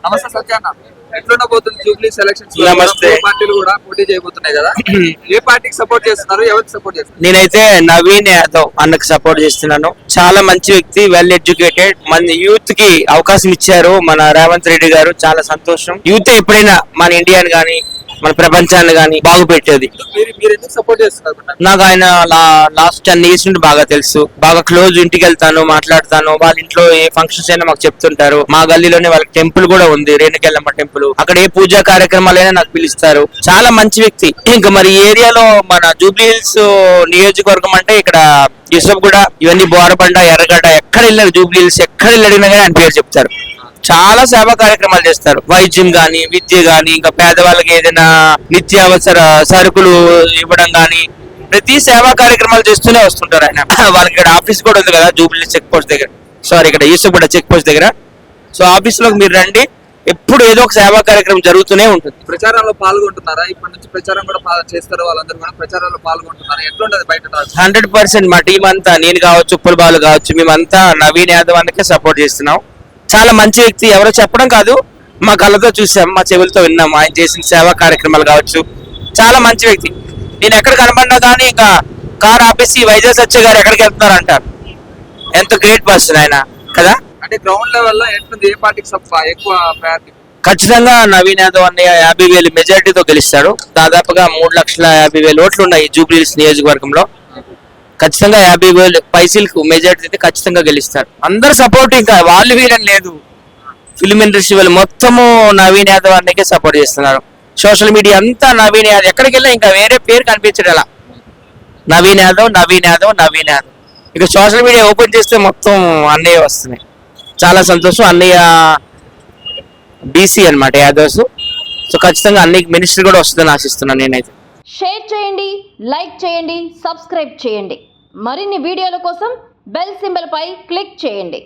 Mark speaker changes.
Speaker 1: నమస్తే సత్యాన్న, ఎట్లుండబోతుంది Jubilee selections?
Speaker 2: నమస్తే.
Speaker 1: పార్టీలు కూడా పోటీ చేయబోతున్నాయి కదా, ఏ పార్టీకి సపోర్ట్ చేస్తున్నారు, ఎవరికి సపోర్ట్ చేస్తున్నారు?
Speaker 2: నేనైతే నవీన్ యాదవ్ అన్నకు సపోర్ట్ చేస్తున్నాను. చాలా మంచి వ్యక్తి, వెల్ ఎడ్యుకేటెడ్. మన యూత్ కి అవకాశం ఇచ్చారు మన రేవంత్ రెడ్డి గారు. చాలా సంతోషం. యూత్ ఎప్పుడైనా మన ఇండియాని గాని మన ప్రపంచాన్ని గాని బాగు పెట్టేది.
Speaker 1: మీరు ఎందుకు సపోర్ట్ చేస్తున్నారు?
Speaker 2: నాకు ఆయన లాస్ట్ 10 years నుండి బాగా తెలుసు. బాగా క్లోజ్. ఇంటికి వెళ్తాను, మాట్లాడతాను. వాళ్ళ ఇంట్లో ఏ ఫంక్షన్స్ అయినా మాకు చెప్తుంటారు. మా గల్లీలోనే వాళ్ళకి టెంపుల్ కూడా ఉంది, రేణుకెళ్ళమ్మ టెంపుల్. అక్కడ ఏ పూజా కార్యక్రమాలైనా నాకు పిలుస్తారు. చాలా మంచి వ్యక్తి. ఇంకా మరి ఈ ఏరియాలో మన జూబ్లీ హిల్స్ నియోజకవర్గం అంటే ఇక్కడ యూసఫ్గూడ, ఇవన్నీ బోరబండ, ఎర్రగడ్డ, ఎక్కడ వెళ్ళారు జూబ్లీ హిల్స్, ఎక్కడ వెళ్ళినా కానీ ఆయన పేరు చెప్తారు. చాలా సేవా కార్యక్రమాలు చేస్తారు. వైద్యం గాని, విద్య గాని, ఇంకా పేదవాళ్ళకి ఏదైనా నిత్యావసర సరుకులు ఇవ్వడం గాని, ప్రతి సేవా కార్యక్రమాలు చేస్తూనే వస్తుంటారు ఆయన. వాళ్ళకి ఇక్కడ ఆఫీస్ కూడా ఉంది కదా జూబ్లీ చెక్ పోస్ట్ దగ్గర, ఇక్కడ యూసఫ్గూడ చెక్ పోస్ట్ దగ్గర. సో ఆఫీస్ లోకి మీరు రండి, ఎప్పుడు ఏదో ఒక సేవా కార్యక్రమం జరుగుతూనే ఉంటుంది.
Speaker 1: ప్రచారంలో పాల్గొంటున్నారా? ఇప్పటి నుంచి ప్రచారం కూడా చేస్తారు, వాళ్ళందరూ కూడా ప్రచారంలో పాల్గొంటున్నారా? ఎట్లుంటది బయట?
Speaker 2: 100% మా టీం అంతా, నేను కావచ్చు, ఉప్పుల బాలు కావచ్చు, మేమంతా నవీన్ యాదవ్ అన్నకే సపోర్ట్ చేస్తున్నాం. చాలా మంచి వ్యక్తి. ఎవరో చెప్పడం కాదు, మా కళ్ళతో చూసాం, మా చెవులతో విన్నాం. ఆయన చేసిన సేవా కార్యక్రమాలు కావచ్చు. చాలా మంచి వ్యక్తి. నేను ఎక్కడ కనబడినా కానీ ఇంకా కార్ ఆపేసి వైజాగ్ సత్య గారు ఎక్కడికి వెళ్తున్నారు అంటారు. ఎంత గ్రేట్ పర్సన్ ఆయన కదా.
Speaker 1: అంటే గ్రౌండ్ లెవెల్ లో ఎట్లుంది, ఏ పార్టీకి ఎక్కువ ప్రయారిటీ?
Speaker 2: ఖచ్చితంగా నవీన్ యాదవ్ అన్నయ్య 50,000 మెజారిటీతో గెలుస్తాడు. దాదాపుగా 3,50,000 ఓట్లు ఉన్నాయి జూబ్లీ హిల్స్ నియోజకవర్గంలో. ఖచ్చితంగా 50,000 పైసలకు మెజారిటీ అయితే ఖచ్చితంగా గెలుస్తారు. అందరు సపోర్ట్, ఇంకా వాళ్ళు వీరని లేదు. ఫిల్మ్ ఇండస్ట్రీ వాళ్ళు మొత్తము నవీన్ యాదవ్ అన్నకే సపోర్ట్ చేస్తున్నారు. సోషల్ మీడియా అంతా నవీన్ యాదవ్. ఎక్కడికి వెళ్ళా ఇంకా వేరే పేరు కనిపించడం అలా, నవీన్ యాదవ్, నవీన్ యాదవ్, నవీన్ యాదవ్. ఇక సోషల్ మీడియా ఓపెన్ చేస్తే మొత్తం అన్నయ్య వస్తున్నాయి. చాలా సంతోషం. అన్నయ్య బీసీ అన్నమాట యాదవ్స్. సో ఖచ్చితంగా అన్నయ్యకి మినిస్టర్ కూడా వస్తుందని ఆశిస్తున్నాను నేనైతే.
Speaker 3: షేర్ చేయండి, లైక్ చేయండి, సబ్స్క్రైబ్ చేయండి. మరిన్ని వీడియోల కోసం బెల్ సింబల్ పై క్లిక్ చేయండి.